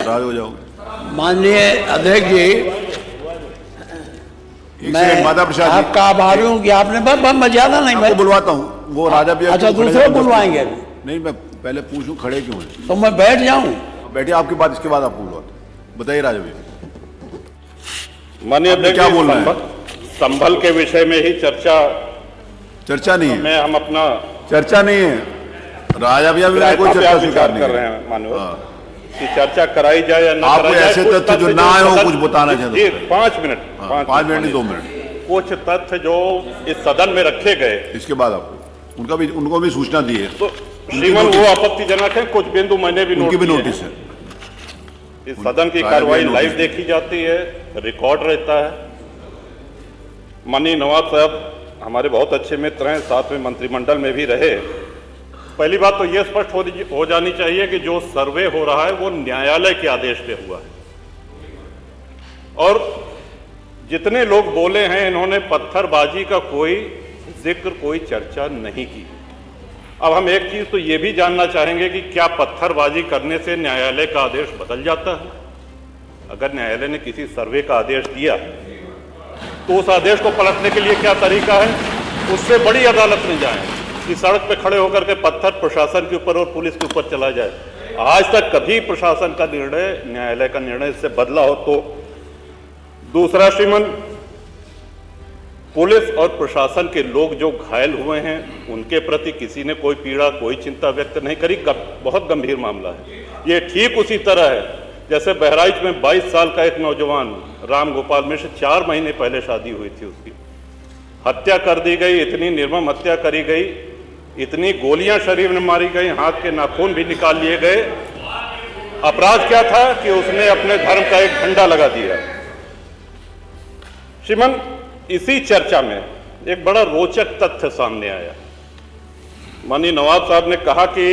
नाराज हो जाओगे। माननीय अध्यक्ष जी, मैं माता प्रसाद जी, आपका आभारी हूँ कि आपने मैं ज्यादा नहीं, मैं बुलवाता हूँ वो राजा भी। अच्छा, दूसरे बुलवाएंगे अभी? नहीं, मैं पहले पूछूं खड़े क्यों हैं, तो मैं बैठ जाऊं? बैठिए, आपकी बात इसके बाद आप बुलवाते। बताइए राजा भैया, माननीय अध्यक्ष, क्या बोलना है? संभल के विषय में ही चर्चा नहीं है, मैं हम अपना चर्चा नहीं है राजा भैया, भी कोई चर्चा स्वीकार नहीं कर रहे हैं माननीय कि चर्चा कराई जाए या ना आप कराई जाए। ऐसे तथ्य जो ना आए हो कुछ बताना चाहते जी, 5 मिनट 5 मिनट नहीं 2 मिनट, कुछ तथ्य जो इस सदन में रखे गए, इसके बाद आपको उनको भी सूचना दी है, तो श्रीमान वो आपत्तिजनक है। कुछ बिंदु मैंने भी उनकी भी नोट नोटिस है। इस सदन की कार्रवाई लाइव देखी जाती है, रिकॉर्ड रहता है। माननीय नवाब साहब हमारे बहुत अच्छे मित्र हैं, साथ में मंत्रिमंडल में भी रहे। पहली बात तो यह स्पष्ट हो जानी चाहिए कि जो सर्वे हो रहा है वो न्यायालय के आदेश पे हुआ है, और जितने लोग बोले हैं इन्होंने पत्थरबाजी का कोई जिक्र, कोई चर्चा नहीं की। अब हम एक चीज तो ये भी जानना चाहेंगे कि क्या पत्थरबाजी करने से न्यायालय का आदेश बदल जाता है? अगर न्यायालय ने किसी सर्वे का आदेश दिया तो उस आदेश को पलटने के लिए क्या तरीका है? उससे बड़ी अदालत में जाएं कि सड़क पे खड़े होकर के पत्थर प्रशासन के ऊपर और पुलिस के ऊपर चला जाए। आज तक कभी प्रशासन का निर्णय, न्यायालय का निर्णय इससे बदला हो तो? दूसरा श्रीमान, पुलिस और प्रशासन के लोग जो घायल हुए हैं उनके प्रति किसी ने कोई पीड़ा, कोई चिंता व्यक्त नहीं करी। बहुत गंभीर मामला है ये। ठीक उसी तरह है जैसे बहराइच में 22 साल का एक नौजवान राम गोपाल मिश्र, 4 महीने पहले शादी हुई थी, उसकी हत्या कर दी गई। इतनी निर्मम हत्या करी गई, इतनी गोलियां शरीर में मारी गई, हाथ के नाखून भी निकाल लिए गए। अपराध क्या था कि उसने अपने धर्म का एक झंडा लगा दिया। श्रीमान, इसी चर्चा में एक बड़ा रोचक तथ्य सामने आया। माननीय नवाब साहब ने कहा कि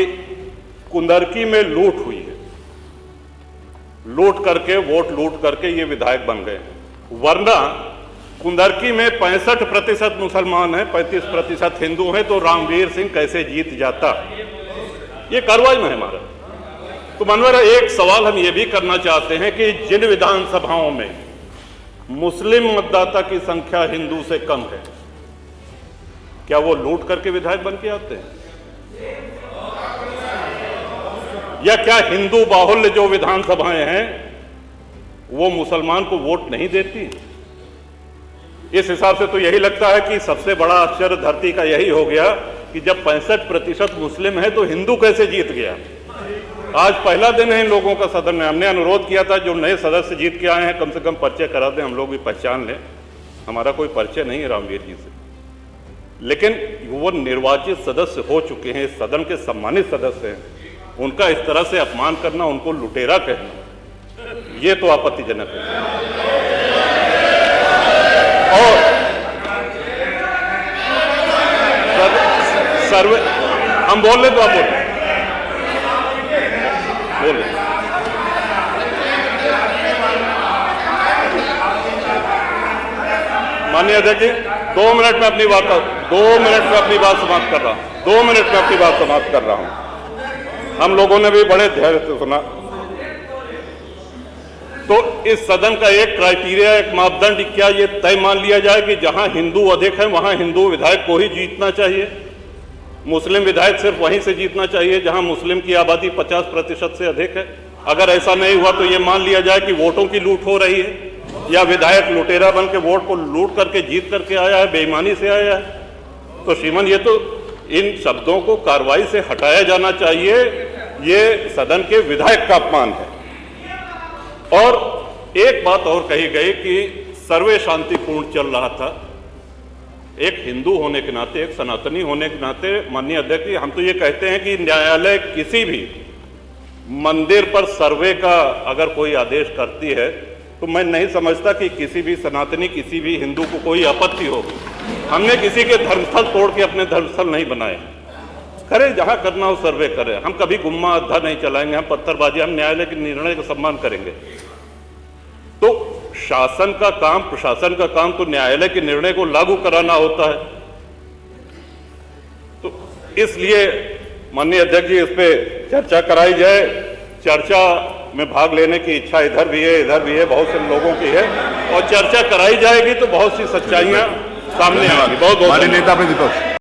कुंदरकी में लूट हुई है, लूट करके, वोट लूट करके ये विधायक बन गए, वरना कुंदरकी में 65% मुसलमान हैं, 35% हिंदू हैं, तो रामवीर सिंह कैसे जीत जाता? ये कार्रवाई में है हमारा। तो मनोहर, एक सवाल हम ये भी करना चाहते हैं कि जिन विधानसभाओं में मुस्लिम मतदाता की संख्या हिंदू से कम है, क्या वो लूट करके विधायक बन के आते हैं? या क्या हिंदू बाहुल्य जो विधानसभाएं हैं वो मुसलमान को वोट नहीं देती? इस हिसाब से तो यही लगता है कि सबसे बड़ा आश्चर्य धरती का यही हो गया कि जब 65% मुस्लिम है तो हिंदू कैसे जीत गया? आज पहला दिन है इन लोगों का सदन में। हमने अनुरोध किया था जो नए सदस्य जीत के आए हैं कम से कम परिचय करा दें, हम लोग भी पहचान लें। हमारा कोई परिचय नहीं है रामवीर जी से, लेकिन वो निर्वाचित सदस्य हो चुके हैं, इस सदन के सम्मानित सदस्य हैं, उनका इस तरह से अपमान करना, उनको लुटेरा कहना, ये तो आपत्तिजनक है। और सर्वे हम बोल रहे तो आप बोल माननीय अध्यक्ष जी, 2 मिनट में अपनी बात 2 मिनट में अपनी बात समाप्त कर रहा हूं। 2 मिनट में अपनी बात समाप्त कर रहा हूं। हम लोगों ने भी बड़े धैर्य से सुना। तो इस सदन का एक क्राइटेरिया, एक मापदंड क्या ये तय मान लिया जाए कि जहां हिंदू अधिक है वहां हिंदू विधायक को ही जीतना चाहिए, मुस्लिम विधायक सिर्फ वहीं से जीतना चाहिए जहां मुस्लिम की आबादी 50% से अधिक है? अगर ऐसा नहीं हुआ तो ये मान लिया जाए कि वोटों की लूट हो रही है, या विधायक लुटेरा बन के वोट को लूट करके जीत करके आया है, बेईमानी से आया है। तो श्रीमान, ये तो इन शब्दों को कार्रवाई से हटाया जाना चाहिए। ये सदन के विधायक का अपमान है। और एक बात और कही गई कि सर्वे शांतिपूर्ण चल रहा था। एक हिंदू होने के नाते, एक सनातनी होने के नाते माननीय अध्यक्ष, हम तो ये कहते हैं कि न्यायालय किसी भी मंदिर पर सर्वे का अगर कोई आदेश करती है तो मैं नहीं समझता कि किसी भी सनातनी, किसी भी हिंदू को कोई आपत्ति होगी। हमने किसी के धर्मस्थल तोड़ के अपने धर्मस्थल नहीं बनाए। करें जहां करना हो सर्वे करें, हम कभी गुम्मा अद्धा नहीं चलाएंगे, हम पत्थरबाजी, हम न्यायालय के निर्णय का सम्मान करेंगे। तो शासन का काम, प्रशासन का काम तो न्यायालय के निर्णय को लागू कराना होता है। तो इसलिए माननीय अध्यक्ष जी, इस पे चर्चा कराई जाए। चर्चा में भाग लेने की इच्छा इधर भी है, इधर भी है, बहुत से लोगों की है, और चर्चा कराई जाएगी तो बहुत सी सच्चाइयां सामने आएंगी। बहुत बहुत माननीय नेता प्रतिपक्ष।